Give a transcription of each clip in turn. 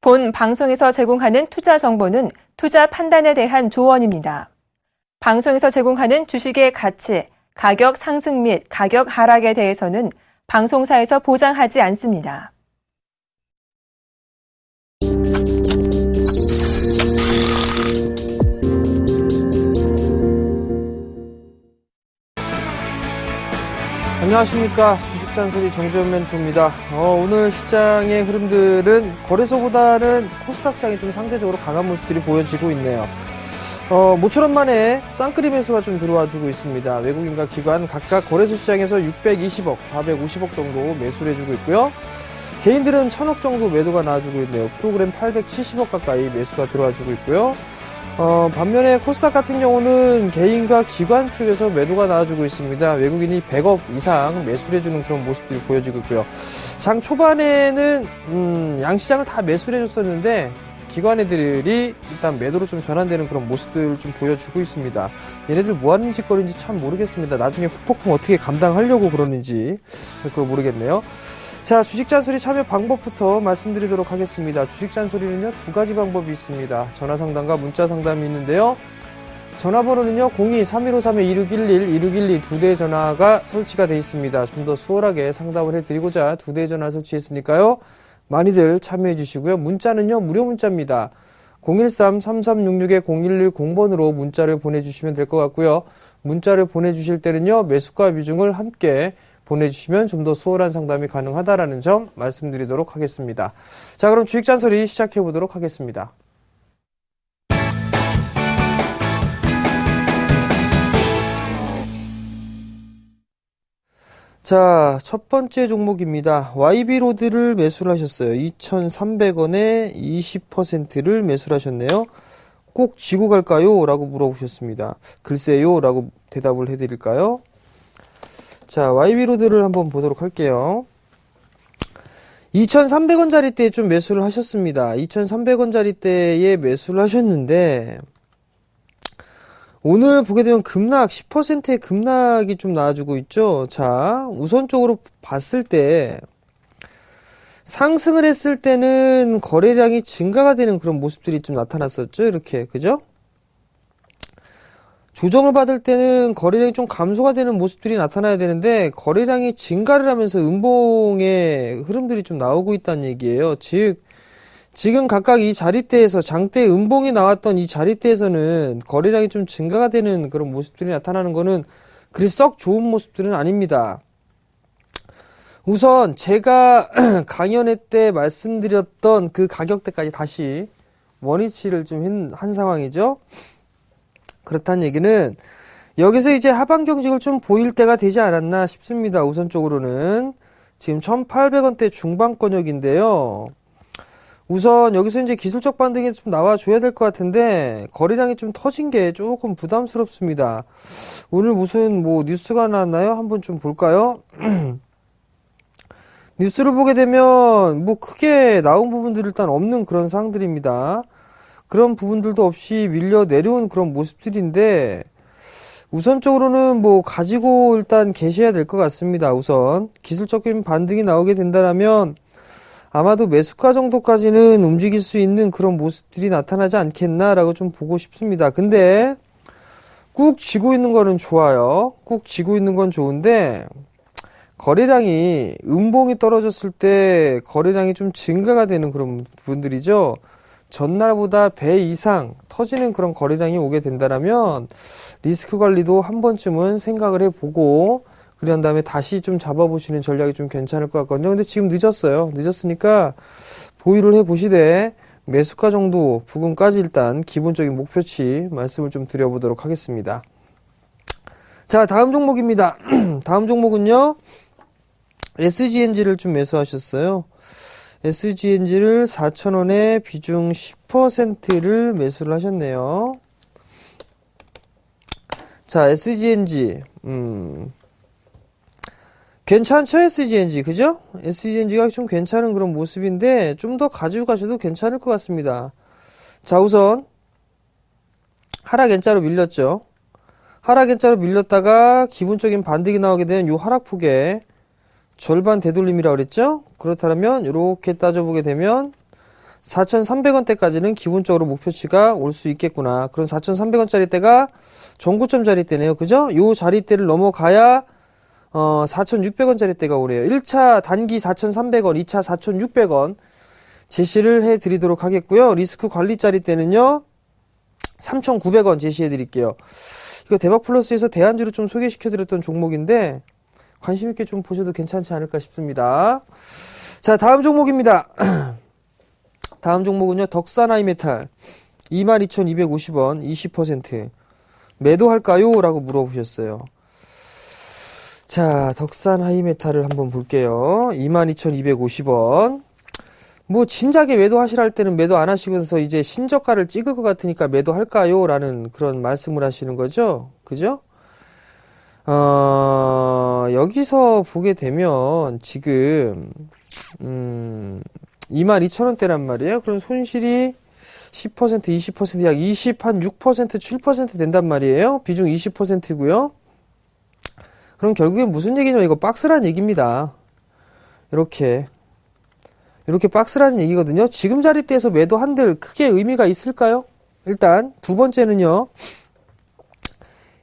본 방송에서 제공하는 투자 정보는 투자 판단에 대한 조언입니다. 방송에서 제공하는 주식의 가치, 가격 상승 및 가격 하락에 대해서는 방송사에서 보장하지 않습니다. 안녕하십니까. 주식잔소리 정재훈 멘토입니다. 오늘 시장의 흐름들은 거래소보다는 코스닥 시장이 좀 상대적으로 강한 모습들이 보여지고 있네요. 모처럼 만에 쌍끌이 매수가 좀 들어와주고 있습니다. 외국인과 기관 각각 거래소 시장에서 620억, 450억 정도 매수를 해주고 있고요. 개인들은 1000억 정도 매도가 나와주고 있네요. 프로그램 870억 가까이 매수가 들어와주고 있고요. 반면에 코스닥 같은 경우는 개인과 기관 쪽에서 매도가 나와주고 있습니다. 외국인이 100억 이상 매수를 해주는 그런 모습들이 보여지고 있고요. 장 초반에는 양시장을 다 매수를 해줬었는데 기관 애들이 일단 매도로 좀 전환되는 그런 모습들을 좀 보여주고 있습니다. 얘네들 뭐하는 짓거리인지 참 모르겠습니다. 나중에 후폭풍 어떻게 감당하려고 그러는지 그걸 모르겠네요. 자, 주식잔소리 참여 방법부터 말씀드리도록 하겠습니다. 주식잔소리는요, 두 가지 방법이 있습니다. 전화상담과 문자상담이 있는데요. 전화번호는요, 02-3153-2611, 2612 두 대의 전화가 설치가 되어 있습니다. 좀 더 수월하게 상담을 해드리고자 두 대의 전화 설치했으니까요. 많이들 참여해 주시고요. 문자는요, 무료 문자입니다. 013-3366-0110번으로 문자를 보내주시면 될 것 같고요. 문자를 보내주실 때는요, 매수가 비중을 함께 보내주시면 좀 더 수월한 상담이 가능하다라는 점 말씀드리도록 하겠습니다. 자, 그럼 주식잔소리 시작해 보도록 하겠습니다. 자, 첫 번째 종목입니다. YB로드를 매수를 하셨어요. 2,300원에 20%를 매수를 하셨네요. 꼭 지고 갈까요? 라고 물어보셨습니다. 글쎄요 라고 대답을 해드릴까요? 자, YB로드를 한번 보도록 할게요. 2,300원짜리 때에 좀 매수를 하셨습니다. 2,300원짜리 때에 매수를 하셨는데 오늘 보게 되면 급락, 10%의 급락이 좀 나와주고 있죠. 자, 우선적으로 봤을 때 상승을 했을 때는 거래량이 증가가 되는 그런 모습들이 좀 나타났었죠. 이렇게, 그죠? 조정을 받을 때는 거래량이 좀 감소가 되는 모습들이 나타나야 되는데 거래량이 증가를 하면서 음봉의 흐름들이 좀 나오고 있다는 얘기예요. 즉 지금 각각 이 자리대에서 장대 음봉이 나왔던 이 자리대에서는 거래량이 좀 증가가 되는 그런 모습들이 나타나는 거는 그리 썩 좋은 모습들은 아닙니다. 우선 제가 강연회 때 말씀드렸던 그 가격대까지 다시 원위치를 좀 한 상황이죠. 그렇다는 얘기는 여기서 이제 하방 경직을 좀 보일 때가 되지 않았나 싶습니다. 우선적으로는 지금 1,800원대 중반권역인데요. 우선 여기서 이제 기술적 반등이 좀 나와줘야 될 것 같은데 거래량이 좀 터진 게 조금 부담스럽습니다. 오늘 무슨 뭐 뉴스가 나왔나요? 한번 좀 볼까요? 뉴스를 보게 되면 뭐 크게 나온 부분들이 일단 없는 그런 사항들입니다. 그런 부분들도 없이 밀려 내려온 그런 모습들인데 우선적으로는 뭐 가지고 일단 계셔야 될 것 같습니다. 우선 기술적인 반등이 나오게 된다면 아마도 매수가 정도까지는 움직일 수 있는 그런 모습들이 나타나지 않겠나라고 좀 보고 싶습니다. 근데 꾹 쥐고 있는 거는 좋아요. 꾹 쥐고 있는 건 좋은데 거래량이 음봉이 떨어졌을 때 거래량이 좀 증가가 되는 그런 부분들이죠. 전날보다 배 이상 터지는 그런 거래량이 오게 된다면 리스크 관리도 한 번쯤은 생각을 해보고 그런 다음에 다시 좀 잡아보시는 전략이 좀 괜찮을 것 같거든요. 근데 지금 늦었어요. 늦었으니까 보유를 해보시되 매수가 정도 부근까지 일단 기본적인 목표치 말씀을 좀 드려보도록 하겠습니다. 자, 다음 종목입니다. 다음 종목은요. SGNG를 좀 매수하셨어요. SGNG를 4,000원에 비중 10%를 매수를 하셨네요. 자, SGNG 괜찮죠? SGNG 그죠? SGNG가 좀 괜찮은 그런 모습인데 좀 더 가지고 가셔도 괜찮을 것 같습니다. 자, 우선 하락 N자로 밀렸죠. 하락 N자로 밀렸다가 기본적인 반등이 나오게 되면 요 하락폭에 절반 되돌림이라고 그랬죠? 그렇다면 이렇게 따져보게 되면 4,300원대까지는 기본적으로 목표치가 올 수 있겠구나. 그런 4,300원짜리 대가 전고점 자리대네요. 그죠? 요 자리대를 넘어가야 4,600원짜리 대가 오네요. 1차 단기 4,300원, 2차 4,600원 제시를 해드리도록 하겠고요. 리스크 관리 자리대는요. 3,900원 제시해드릴게요. 이거 대박플러스에서 대안주로 좀 소개시켜드렸던 종목인데 관심있게 좀 보셔도 괜찮지 않을까 싶습니다. 자, 다음 종목입니다. 다음 종목은요. 덕산하이메탈 22,250원 20% 매도할까요? 라고 물어보셨어요. 자, 덕산하이메탈을 한번 볼게요. 22,250원. 뭐 진작에 매도하시라 할 때는 매도 안 하시면서 이제 신저가를 찍을 것 같으니까 매도할까요? 라는 그런 말씀을 하시는 거죠. 그죠? 여기서 보게 되면 지금 22,000원대란 말이에요. 그럼 손실이 10%, 20%, 약 20, 한 6%, 7% 된단 말이에요. 비중 20%고요. 그럼 결국엔 무슨 얘기냐면 이거 박스란 얘기입니다. 이렇게 박스라는 얘기거든요. 지금 자리대에서 매도 한들 크게 의미가 있을까요? 일단 두 번째는요.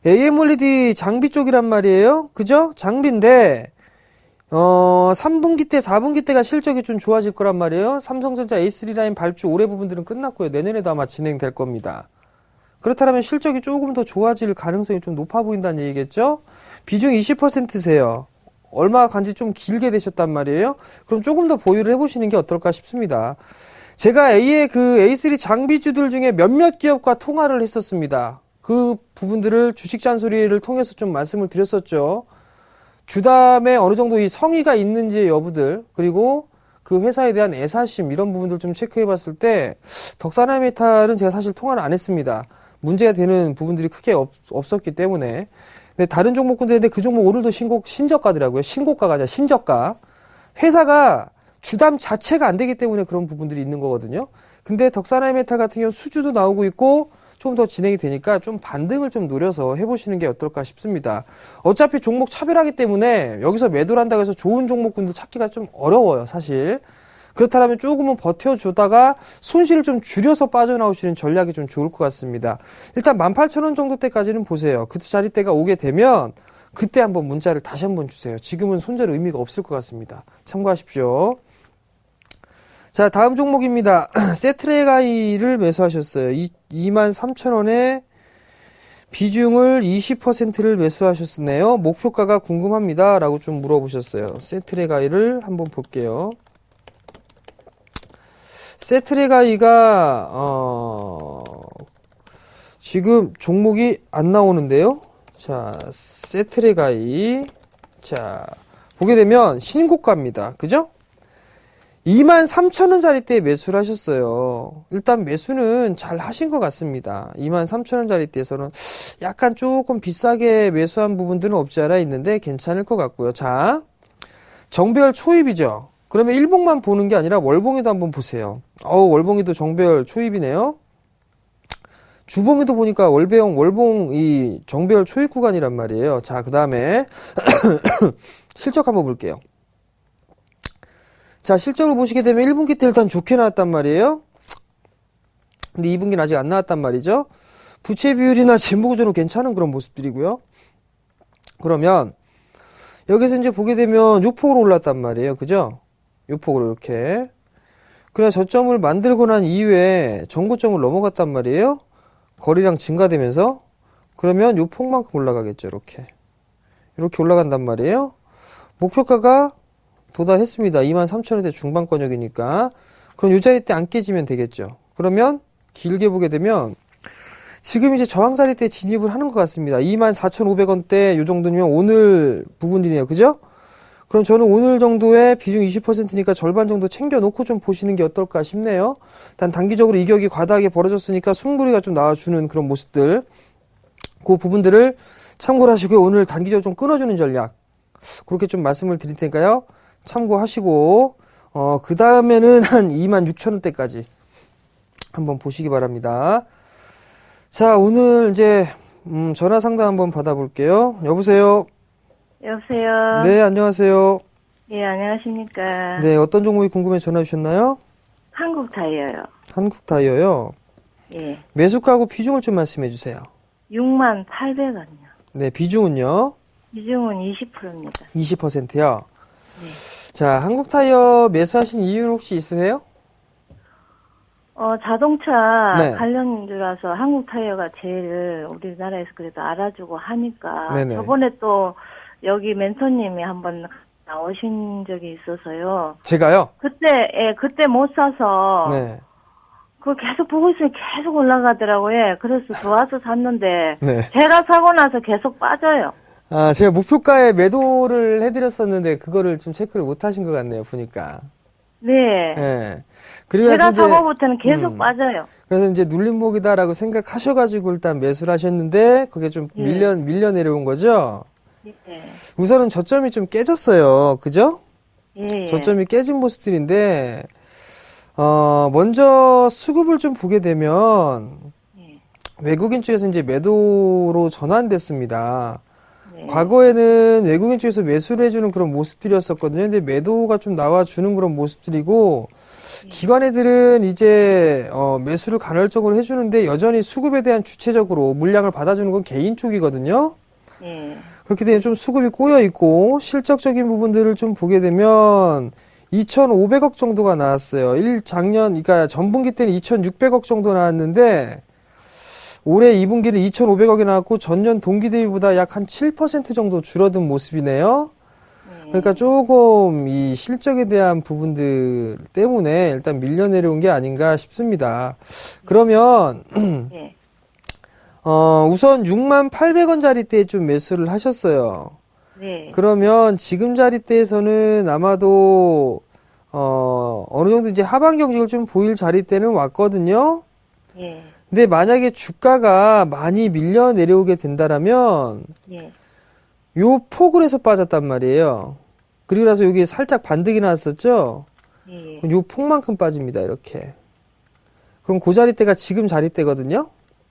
AMOLED 장비 쪽이란 말이에요. 그죠? 장비인데 3분기 때, 4분기 때가 실적이 좀 좋아질 거란 말이에요. 삼성전자 A3 라인 발주 올해 부분들은 끝났고요. 내년에도 아마 진행될 겁니다. 그렇다면 실적이 조금 더 좋아질 가능성이 좀 높아 보인다는 얘기겠죠? 비중 20%세요. 얼마 간지 좀 길게 되셨단 말이에요. 그럼 조금 더 보유를 해보시는 게 어떨까 싶습니다. 제가 A의 그 A3 장비주들 중에 몇몇 기업과 통화를 했었습니다. 그 부분들을 주식 잔소리를 통해서 좀 말씀을 드렸었죠. 주담에 어느 정도 이 성의가 있는지의 여부들, 그리고 그 회사에 대한 애사심, 이런 부분들 좀 체크해 봤을 때, 덕산하이메탈은 제가 사실 통화를 안 했습니다. 문제가 되는 부분들이 크게 없었기 때문에. 근데 다른 종목군들인데 그 종목 오늘도 신저가더라고요. 신고가가 아니라 신저가. 회사가 주담 자체가 안 되기 때문에 그런 부분들이 있는 거거든요. 근데 덕산하이메탈 같은 경우 수주도 나오고 있고 좀 더 진행이 되니까 좀 반등을 좀 노려서 해보시는 게 어떨까 싶습니다. 어차피 종목 차별하기 때문에 여기서 매도를 한다고 해서 좋은 종목군들 찾기가 좀 어려워요, 사실. 그렇다면 조금은 버텨주다가 손실을 좀 줄여서 빠져나오시는 전략이 좀 좋을 것 같습니다. 일단 18,000원 정도 때까지는 보세요. 그 자리대가 오게 되면 그때 한번 문자를 다시 한번 주세요. 지금은 손절 의미가 없을 것 같습니다. 참고하십시오. 자, 다음 종목입니다. 세트레가이를 매수하셨어요. 23,000원에 비중을 20%를 매수하셨네요. 목표가가 궁금합니다. 라고 좀 물어보셨어요. 세트레가이를 한번 볼게요. 세트레가이가 지금 종목이 안 나오는데요. 자, 세트레가이. 자, 보게 되면 신고가입니다. 그죠? 23,000원짜리대에 매수를 하셨어요. 일단 매수는 잘 하신 것 같습니다. 23,000원짜리대에서는 약간 조금 비싸게 매수한 부분들은 없지 않아 있는데 괜찮을 것 같고요. 자, 정배열 초입이죠. 그러면 일봉만 보는 게 아니라 월봉에도 한번 보세요. 월봉에도 정배열 초입이네요. 주봉에도 보니까 월봉 이 정배열 초입 구간이란 말이에요. 자, 그 다음에 실적 한번 볼게요. 자, 실적을 보시게 되면 1분기 때 일단 좋게 나왔단 말이에요. 근데 2분기는 아직 안 나왔단 말이죠. 부채 비율이나 재무구조는 괜찮은 그런 모습들이고요. 그러면 여기서 이제 보게 되면 요 폭으로 올랐단 말이에요. 그죠? 요 폭으로 이렇게. 그래 저점을 만들고 난 이후에 전고점을 넘어갔단 말이에요. 거리량 증가되면서. 그러면 요 폭만큼 올라가겠죠. 이렇게. 이렇게 올라간단 말이에요. 목표가가 도달했습니다. 23,000원대 중반권역이니까. 그럼 이 자리 때 안 깨지면 되겠죠. 그러면 길게 보게 되면 지금 이제 저항 자리 때 진입을 하는 것 같습니다. 24,500원대 요 정도면 오늘 부분이네요. 그죠? 그럼 저는 오늘 정도의 비중 20%니까 절반 정도 챙겨놓고 좀 보시는 게 어떨까 싶네요. 일단 단기적으로 이격이 과다하게 벌어졌으니까 숨고리가 좀 나와주는 그런 모습들. 그 부분들을 참고를 하시고요. 오늘 단기적으로 좀 끊어주는 전략. 그렇게 좀 말씀을 드릴 테니까요. 참고하시고 그 다음에는 한 26,000원대까지 한번 보시기 바랍니다. 자, 오늘 이제 전화 상담 한번 받아볼게요. 여보세요? 여보세요? 네, 안녕하세요. 예, 안녕하십니까? 네, 어떤 종목이 궁금해 전화 주셨나요? 한국 타이어요. 한국 타이어요. 예. 매수가하고 비중을 좀 말씀해 주세요. 6만 800원이요. 네, 비중은요? 비중은 20%입니다. 20%요. 네. 자, 한국 타이어 매수하신 이유는 혹시 있으세요? 자동차 네. 관련주라서 한국 타이어가 제일 우리나라에서 그래도 알아주고 하니까 네네. 저번에 또 여기 멘토님이 한번 나오신 적이 있어서요. 제가요? 그때 못 사서 네. 그걸 계속 보고 있으면 계속 올라가더라고요. 그래서 좋아서 샀는데 네. 제가 사고 나서 계속 빠져요. 아, 제가 목표가에 매도를 해드렸었는데 그거를 좀 체크를 못 하신 것 같네요, 보니까. 네. 네. 그리고 나서 제가 이제, 사고부터는 계속 빠져요. 그래서 이제 눌림목이다라고 생각하셔가지고 일단 매수를 하셨는데 그게 좀 예. 밀려 내려온 거죠? 예. 우선은 저점이 좀 깨졌어요. 그죠? 예. 저점이 깨진 모습들인데, 먼저 수급을 좀 보게 되면 예. 외국인 쪽에서 이제 매도로 전환됐습니다. 네. 과거에는 외국인 쪽에서 매수를 해주는 그런 모습들이었었거든요. 근데 매도가 좀 나와주는 그런 모습들이고, 기관 애들은 이제, 매수를 간헐적으로 해주는데 여전히 수급에 대한 주체적으로 물량을 받아주는 건 개인 쪽이거든요. 예. 그렇게 되면 좀 수급이 꼬여 있고, 실적적인 부분들을 좀 보게 되면, 2,500억 정도가 나왔어요. 그러니까 전분기 때는 2,600억 정도 나왔는데, 올해 2분기는 2,500억이 나왔고 전년 동기 대비보다 약 한 7% 정도 줄어든 모습이네요. 그러니까 조금 이 실적에 대한 부분들 때문에 일단 밀려 내려온 게 아닌가 싶습니다. 그러면 예. 우선 6만 800원짜리 때 좀 매수를 하셨어요. 네. 그러면 지금 자리대에서는 아마도 어느 정도 이제 하반 경직을 좀 보일 자리대는 왔거든요. 예. 근데 만약에 주가가 많이 밀려 내려오게 된다라면 예. 요 폭을 해서 빠졌단 말이에요. 그리고 나서 여기 살짝 반등이 나왔었죠. 예. 그럼 요 폭만큼 빠집니다. 이렇게. 그럼 그 자리대가 지금 자리대거든요.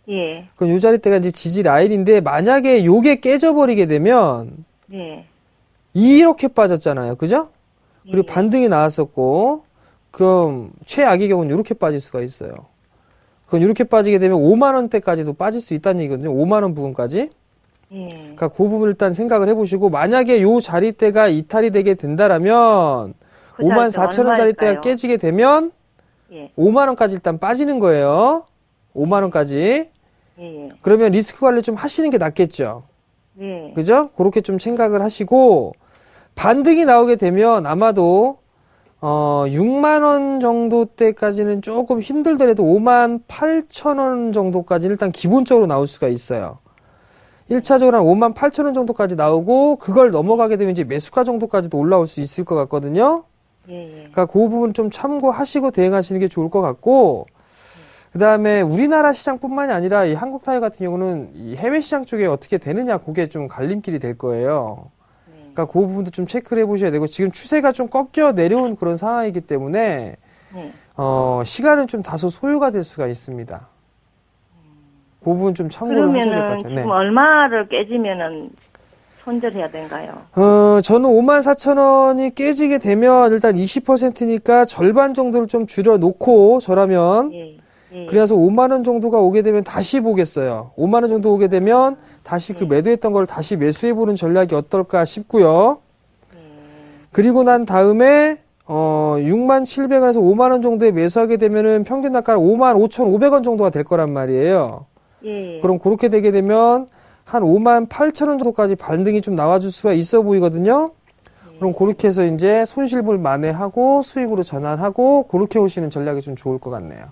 예. 그럼 요 자리대가 이제 지지 라인인데 만약에 요게 깨져버리게 되면 예. 이렇게 빠졌잖아요. 그죠? 그리고 예. 반등이 나왔었고 그럼 최악의 경우는 이렇게 빠질 수가 있어요. 그건 이렇게 빠지게 되면 5만 원대까지도 빠질 수 있다는 얘기거든요. 5만 원 부분까지. 예. 그러니까 그 부분을 일단 생각을 해보시고 만약에 요 자리대가 이탈이 되게 된다라면 그 5만 자리대 4천 원짜리대가 얼마일까요? 깨지게 되면 예. 5만 원까지 일단 빠지는 거예요. 5만 원까지. 예. 그러면 리스크 관리 좀 하시는 게 낫겠죠. 예. 그죠? 그렇게 좀 생각을 하시고 반등이 나오게 되면 아마도 6만 원 정도 때까지는 조금 힘들더라도 5만 8천 원 정도까지는 일단 기본적으로 나올 수가 있어요. 1차적으로 한 5만 8천 원 정도까지 나오고 그걸 넘어가게 되면 이제 매수가 정도까지도 올라올 수 있을 것 같거든요. 예. 그러니까 그 부분 좀 참고하시고 대응하시는 게 좋을 것 같고 그 다음에 우리나라 시장뿐만이 아니라 이 한국 타이어 같은 경우는 이 해외 시장 쪽에 어떻게 되느냐 그게 좀 갈림길이 될 거예요. 그러니까 그 부분도 좀 체크를 해보셔야 되고 지금 추세가 좀 꺾여 내려온 그런 상황이기 때문에 예. 시간은 좀 다소 소요가 될 수가 있습니다. 그 부분 좀 참고를 하셔야 될 것 그러면은 같아요. 지금 네. 얼마를 깨지면은 손절해야 되는가요? 저는 5만 4천 원이 깨지게 되면 일단 20%니까 절반 정도를 좀 줄여놓고 저라면 예. 예. 그래서 5만 원 정도가 오게 되면 다시 보겠어요. 5만 원 정도 오게 되면 다시 그 매도했던 걸 다시 매수해보는 전략이 어떨까 싶고요. 그리고 난 다음에 6만 700원에서 5만 원 정도에 매수하게 되면은 평균 단가는 5만 5,500원 정도가 될 거란 말이에요. 예. 그럼 그렇게 되게 되면 한 5만 8천 원 정도까지 반등이 좀 나와줄 수가 있어 보이거든요. 그럼 그렇게 해서 이제 손실물 만회하고 수익으로 전환하고 그렇게 오시는 전략이 좀 좋을 것 같네요.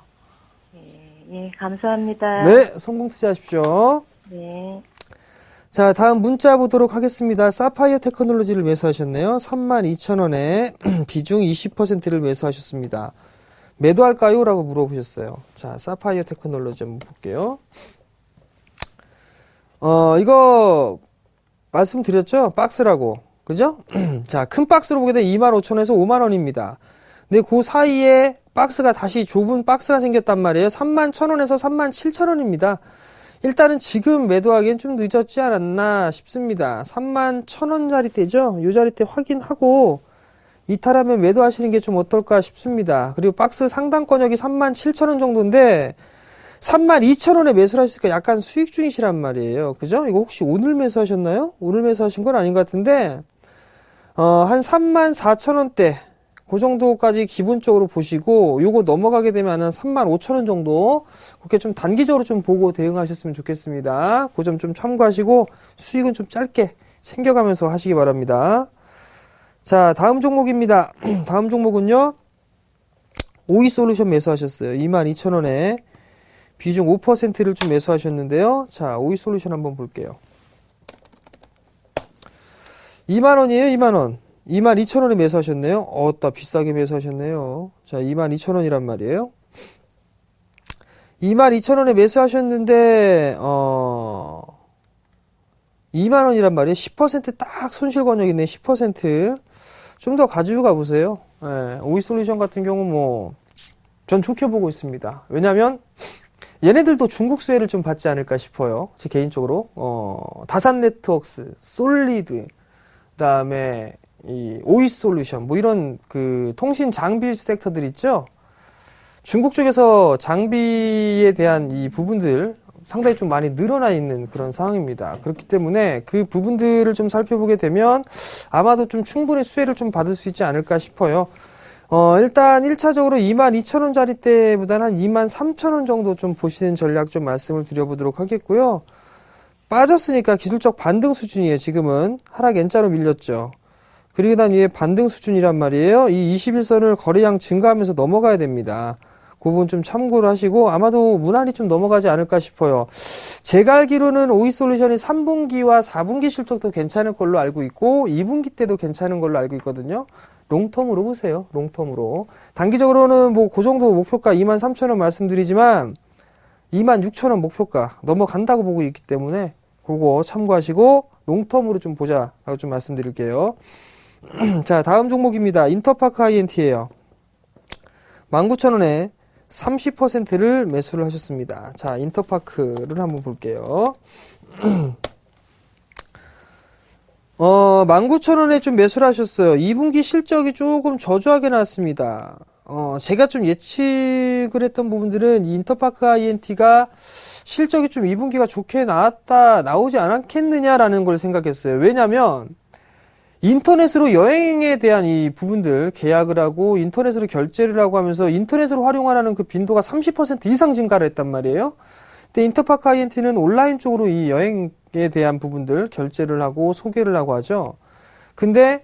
예. 감사합니다. 네, 성공 투자하십시오. 네. 자, 다음 문자 보도록 하겠습니다. 사파이어 테크놀로지를 매수하셨네요. 32,000원에 비중 20%를 매수하셨습니다. 매도할까요? 라고 물어보셨어요. 자, 사파이어 테크놀로지 한번 볼게요. 이거 말씀드렸죠? 박스라고. 그죠? 자, 큰 박스로 보게 되면 25,000원에서 5만원입니다. 근데 그 사이에 박스가 다시 좁은 박스가 생겼단 말이에요. 31,000원에서 37,000원입니다. 일단은 지금 매도하기엔 좀 늦었지 않았나 싶습니다. 31,000원짜리 때죠? 요 자리 때 확인하고 이탈하면 매도하시는 게 좀 어떨까 싶습니다. 그리고 박스 상단권역이 37,000원 정도인데 32,000원에 매수를 하시니까 약간 수익 중이시란 말이에요. 그죠? 이거 혹시 오늘 매수하셨나요? 오늘 매수하신 건 아닌 것 같은데 한 34,000원대 그 정도까지 기본적으로 보시고 요거 넘어가게 되면 한 35,000원 정도 그렇게 좀 단기적으로 좀 보고 대응하셨으면 좋겠습니다. 그 점 좀 참고하시고 수익은 좀 짧게 챙겨가면서 하시기 바랍니다. 자, 다음 종목입니다. 다음 종목은요. 오이솔루션 매수하셨어요. 22,000원에 비중 5%를 좀 매수하셨는데요. 자, 오이솔루션 한번 볼게요. 2만원이에요, 2만원. 22,000원에 매수하셨네요. 어따 비싸게 매수하셨네요. 자, 22,000원이란 말이에요. 22,000원에 매수하셨는데 2만원이란 말이에요. 10%딱 손실 권역이네. 10%. 좀 더 가지고 가보세요. 예, 오이솔루션 같은 경우 전 좋게 보고 있습니다. 왜냐면 얘네들도 중국 수혜를 좀 받지 않을까 싶어요. 제 개인적으로. 다산 네트워크스, 솔리드, 그다음에 이 오이솔루션 이런 그 통신 장비 섹터들 있죠. 중국 쪽에서 장비에 대한 이 부분들 상당히 좀 많이 늘어나 있는 그런 상황입니다. 그렇기 때문에 그 부분들을 좀 살펴보게 되면 아마도 좀 충분히 수혜를 좀 받을 수 있지 않을까 싶어요. 일단 1차적으로 22,000원짜리 때보다는 한 23,000원 정도 좀 보시는 전략 좀 말씀을 드려보도록 하겠고요. 빠졌으니까 기술적 반등 수준이에요. 지금은 하락 N자로 밀렸죠. 그리고 난 위에 반등 수준이란 말이에요. 이 21선을 거래량 증가하면서 넘어가야 됩니다. 그 부분 좀 참고를 하시고 아마도 무난히 좀 넘어가지 않을까 싶어요. 제가 알기로는 오이솔루션이 3분기와 4분기 실적도 괜찮을 걸로 알고 있고 2분기 때도 괜찮은 걸로 알고 있거든요. 롱텀으로 보세요. 롱텀으로. 단기적으로는 그 정도 목표가 23,000원 말씀드리지만 26,000원 목표가 넘어간다고 보고 있기 때문에 그거 참고하시고 롱텀으로 좀 보자라고 좀 말씀드릴게요. 자, 다음 종목입니다. 인터파크 INT예요. 19,000원에 30%를 매수를 하셨습니다. 자, 인터파크를 한번 볼게요. 19,000원에 좀 매수를 하셨어요. 2분기 실적이 조금 저조하게 나왔습니다. 제가 좀 예측을 했던 부분들은 이 인터파크 INT가 실적이 좀 2분기가 좋게 나오지 않았겠느냐라는 걸 생각했어요. 왜냐면 인터넷으로 여행에 대한 이 부분들 계약을 하고 인터넷으로 결제를 하고 하면서 인터넷으로 활용하라는 그 빈도가 30% 이상 증가를 했단 말이에요. 근데 인터파크 INT는 온라인 쪽으로 이 여행에 대한 부분들 결제를 하고 소개를 하고 하죠. 근데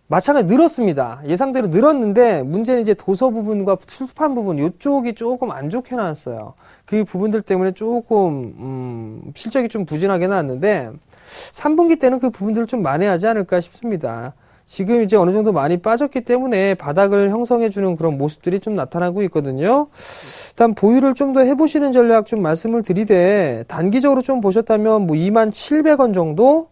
마찬가지로 늘었습니다. 예상대로 늘었는데 문제는 이제 도서 부분과 출판 부분 이쪽이 조금 안 좋게 나왔어요. 그 부분들 때문에 조금 실적이 좀 부진하게 나왔는데 3분기 때는 그 부분들을 좀 만회하지 않을까 싶습니다. 지금 이제 어느 정도 많이 빠졌기 때문에 바닥을 형성해주는 그런 모습들이 좀 나타나고 있거든요. 일단 보유를 좀 더 해보시는 전략 좀 말씀을 드리되 단기적으로 좀 보셨다면 27,000원 정도?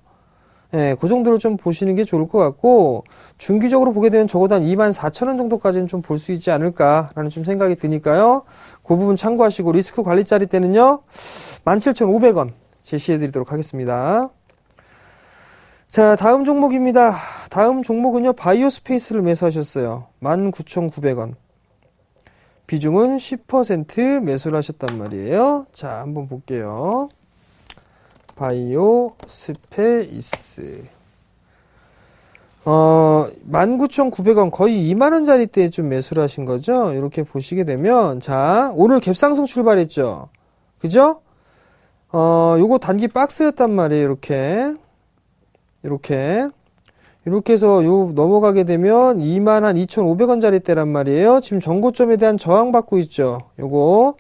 예, 그 정도로 좀 보시는 게 좋을 것 같고 중기적으로 보게 되면 적어도 한 24,000원 정도까지는 좀 볼 수 있지 않을까라는 좀 생각이 드니까요. 그 부분 참고하시고 리스크 관리짜리 때는요. 17,500원 제시해 드리도록 하겠습니다. 자, 다음 종목입니다. 다음 종목은요. 바이오스페이스를 매수하셨어요. 19,900원. 비중은 10% 매수를 하셨단 말이에요. 자, 한번 볼게요. 바이오스페이스 19,900원 거의 2만원짜리 때 좀 매수를 하신 거죠. 이렇게 보시게 되면 자 오늘 갭상승 출발했죠. 그죠? 요거 단기 박스였단 말이에요. 이렇게 해서 요 넘어가게 되면 22,500원짜리 때란 말이에요. 지금 전고점에 대한 저항받고 있죠. 요거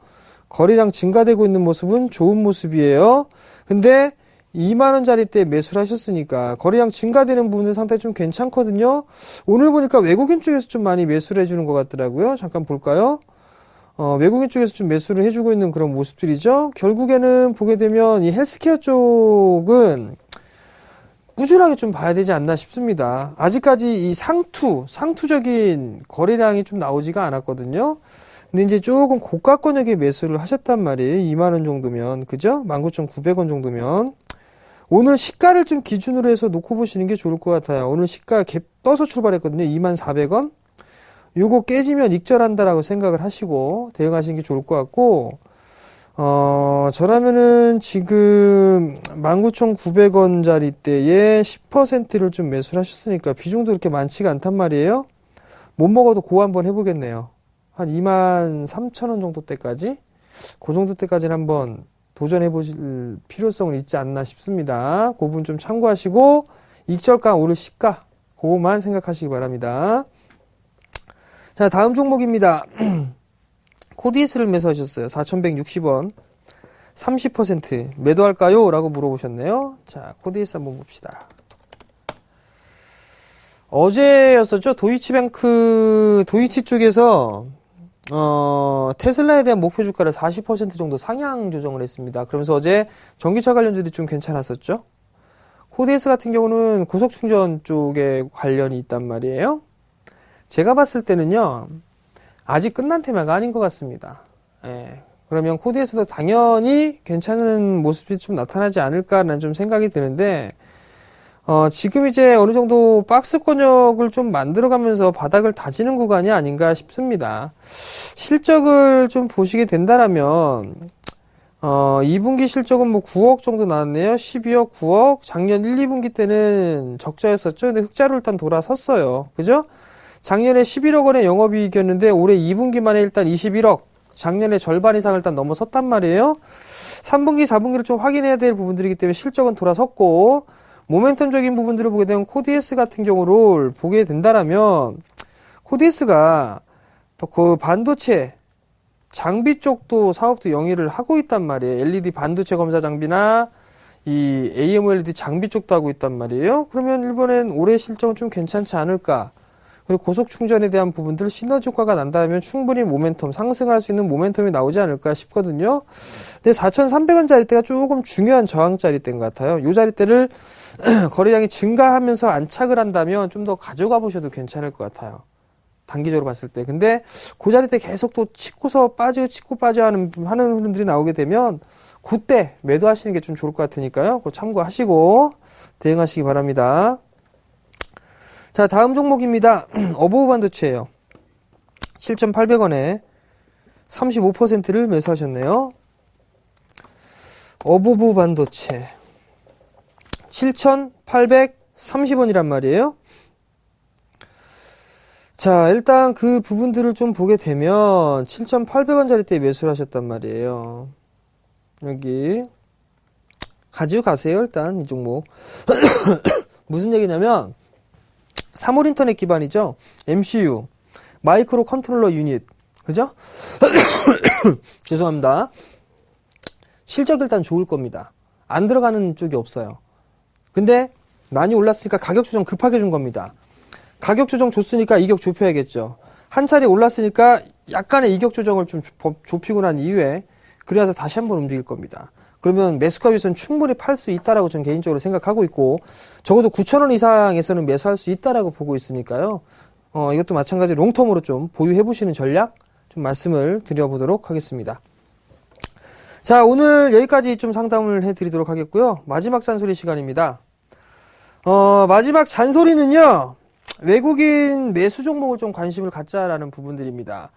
거래량 증가되고 있는 모습은 좋은 모습이에요. 근데 2만원짜리 때 매수를 하셨으니까 거래량 증가되는 부분은 상당히 좀 괜찮거든요. 오늘 보니까 외국인 쪽에서 좀 많이 매수를 해주는 것 같더라고요. 잠깐 볼까요? 외국인 쪽에서 좀 매수를 해주고 있는 그런 모습들이죠. 결국에는 보게 되면 이 헬스케어 쪽은 꾸준하게 좀 봐야 되지 않나 싶습니다. 아직까지 이 상투적인 거래량이 좀 나오지가 않았거든요. 근데 이제 조금 고가권역에 매수를 하셨단 말이에요. 2만원 정도면. 그죠? 19,900원 정도면. 오늘 시가를 좀 기준으로 해서 놓고 보시는 게 좋을 것 같아요. 오늘 시가 떠서 출발했거든요. 24,400원. 요거 깨지면 익절한다라고 생각을 하시고 대응하시는 게 좋을 것 같고, 저라면은 지금 19,900원짜리 때에 10%를 좀 매수를 하셨으니까 비중도 그렇게 많지가 않단 말이에요. 못 먹어도 고 한번 해보겠네요. 한 23,000원 정도 때까지, 그 정도 때까지는 한번 도전해 보실 필요성은 있지 않나 싶습니다. 그 부분 좀 참고하시고, 익절가 오를 시가, 그거만 생각하시기 바랍니다. 자, 다음 종목입니다. 코디에스를 매수하셨어요. 4,160원. 30% 매도할까요? 라고 물어보셨네요. 자, 코디에스 한번 봅시다. 어제였었죠. 도이치 쪽에서 테슬라에 대한 목표 주가를 40% 정도 상향 조정을 했습니다. 그러면서 어제 전기차 관련주들이 좀 괜찮았었죠. 코디에스 같은 경우는 고속충전 쪽에 관련이 있단 말이에요. 제가 봤을 때는요, 아직 끝난 테마가 아닌 것 같습니다. 예. 그러면 코디에서도 당연히 괜찮은 모습이 좀 나타나지 않을까라는 좀 생각이 드는데, 지금 이제 어느 정도 박스 권역을 좀 만들어가면서 바닥을 다지는 구간이 아닌가 싶습니다. 실적을 좀 보시게 된다라면, 2분기 실적은 뭐 9억 정도 나왔네요. 12억, 9억. 작년 1, 2분기 때는 적자였었죠. 근데 흑자로 일단 돌아섰어요. 그죠? 작년에 11억 원의 영업이익이었는데 올해 2분기 만에 일단 21억. 작년에 절반 이상을 일단 넘어섰단 말이에요. 3분기, 4분기를 좀 확인해야 될 부분들이기 때문에 실적은 돌아섰고, 모멘텀적인 부분들을 보게 되면 코디에스 같은 경우를 보게 된다라면, 코디에스가 그 반도체 장비 쪽도 사업도 영위를 하고 있단 말이에요. LED 반도체 검사 장비나 이 AMOLED 장비 쪽도 하고 있단 말이에요. 그러면 이번엔 올해 실적은 좀 괜찮지 않을까? 그리고 고속 충전에 대한 부분들 시너지 효과가 난다면 충분히 모멘텀, 상승할 수 있는 모멘텀이 나오지 않을까 싶거든요. 근데 4,300원짜리 때가 조금 중요한 저항짜리 때인 것 같아요. 요 자리 때를 거래량이 증가하면서 안착을 한다면 좀 더 가져가 보셔도 괜찮을 것 같아요. 단기적으로 봤을 때. 근데 그 자리 때 계속 또 치고 빠져 하는 흐름들이 나오게 되면 그때 매도하시는 게 좀 좋을 것 같으니까요. 그거 참고하시고 대응하시기 바랍니다. 자, 다음 종목입니다. 어보우 반도체예요. 7,800원에 35%를 매수하셨네요. 어보우 반도체 7,830원이란 말이에요. 자, 일단 그 부분들을 좀 보게 되면 7,800원짜리 때 매수를 하셨단 말이에요. 여기 가지고 가세요. 일단 이 종목 무슨 얘기냐면 3월 인터넷 기반이죠. MCU 마이크로 컨트롤러 유닛, 그죠? 죄송합니다. 실적 일단 좋을 겁니다. 안 들어가는 쪽이 없어요. 근데 많이 올랐으니까 가격 조정 급하게 준 겁니다. 가격 조정 줬으니까 이격 좁혀야겠죠. 한 차례 올랐으니까 약간의 이격 조정을 좀 좁히고 난 이후에 그래서 다시 한번 움직일 겁니다. 그러면 매수가 위에서는 충분히 팔 수 있다라고 저는 개인적으로 생각하고 있고, 적어도 9,000원 이상에서는 매수할 수 있다라고 보고 있으니까요. 이것도 마찬가지로 롱텀으로 좀 보유해 보시는 전략 좀 말씀을 드려보도록 하겠습니다. 자, 오늘 여기까지 좀 상담을 해드리도록 하겠고요. 마지막 잔소리 시간입니다. 마지막 잔소리는요, 외국인 매수 종목을 좀 관심을 갖자라는 부분들입니다.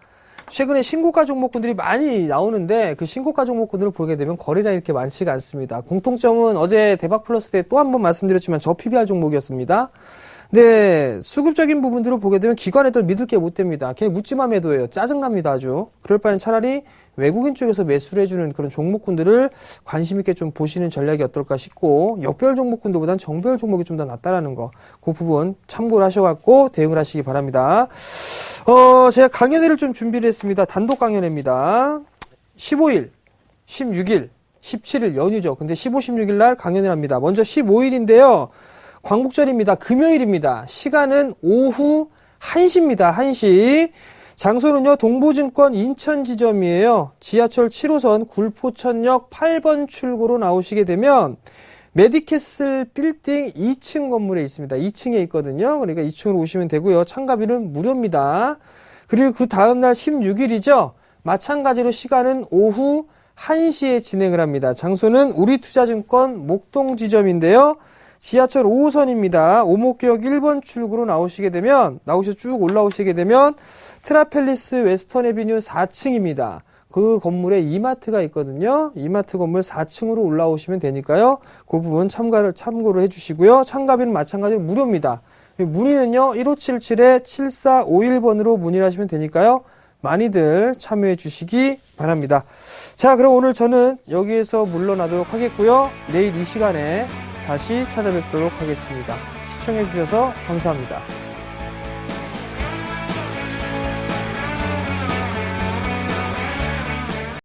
최근에 신고가 종목군들이 많이 나오는데 그 신고가 종목군들을 보게 되면 거래량이 이렇게 많지가 않습니다. 공통점은 어제 대박 플러스 때 또 한 번 말씀드렸지만 저 PBR 종목이었습니다. 근데 수급적인 부분들을 보게 되면 기관 애들 믿을 게 못 됩니다. 그냥 묻지마 매도예요. 짜증납니다 아주. 그럴 바에는 차라리 외국인 쪽에서 매수를 해주는 그런 종목군들을 관심 있게 좀 보시는 전략이 어떨까 싶고, 역별 종목군들보다는 정별 종목이 좀 더 낫다라는 거, 그 부분 참고를 하셔갖고 대응을 하시기 바랍니다. 제가 강연회를 좀 준비를 했습니다. 단독 강연회입니다. 15일, 16일, 17일 연휴죠. 근데 15, 16일 날 강연을 합니다. 먼저 15일인데요. 광복절입니다. 금요일입니다. 시간은 오후 1시입니다. 1시. 장소는요, 동부증권 인천 지점이에요. 지하철 7호선 굴포천역 8번 출구로 나오시게 되면 메디캐슬 빌딩 2층 건물에 있습니다. 2층에 있거든요. 그러니까 2층으로 오시면 되고요. 참가비는 무료입니다. 그리고 그 다음날 16일이죠. 마찬가지로 시간은 오후 1시에 진행을 합니다. 장소는 우리투자증권 목동 지점인데요. 지하철 5호선입니다. 오목역 1번 출구로 나오셔서 쭉 올라오시게 되면 트라펠리스 웨스턴 에비뉴 4층입니다. 그 건물에 이마트가 있거든요. 이마트 건물 4층으로 올라오시면 되니까요. 그 부분 참고를 해주시고요. 참가비는 마찬가지로 무료입니다. 문의는요, 1577-7451번으로 문의를 하시면 되니까요. 많이들 참여해 주시기 바랍니다. 자, 그럼 오늘 저는 여기에서 물러나도록 하겠고요. 내일 이 시간에 다시 찾아뵙도록 하겠습니다. 시청해 주셔서 감사합니다.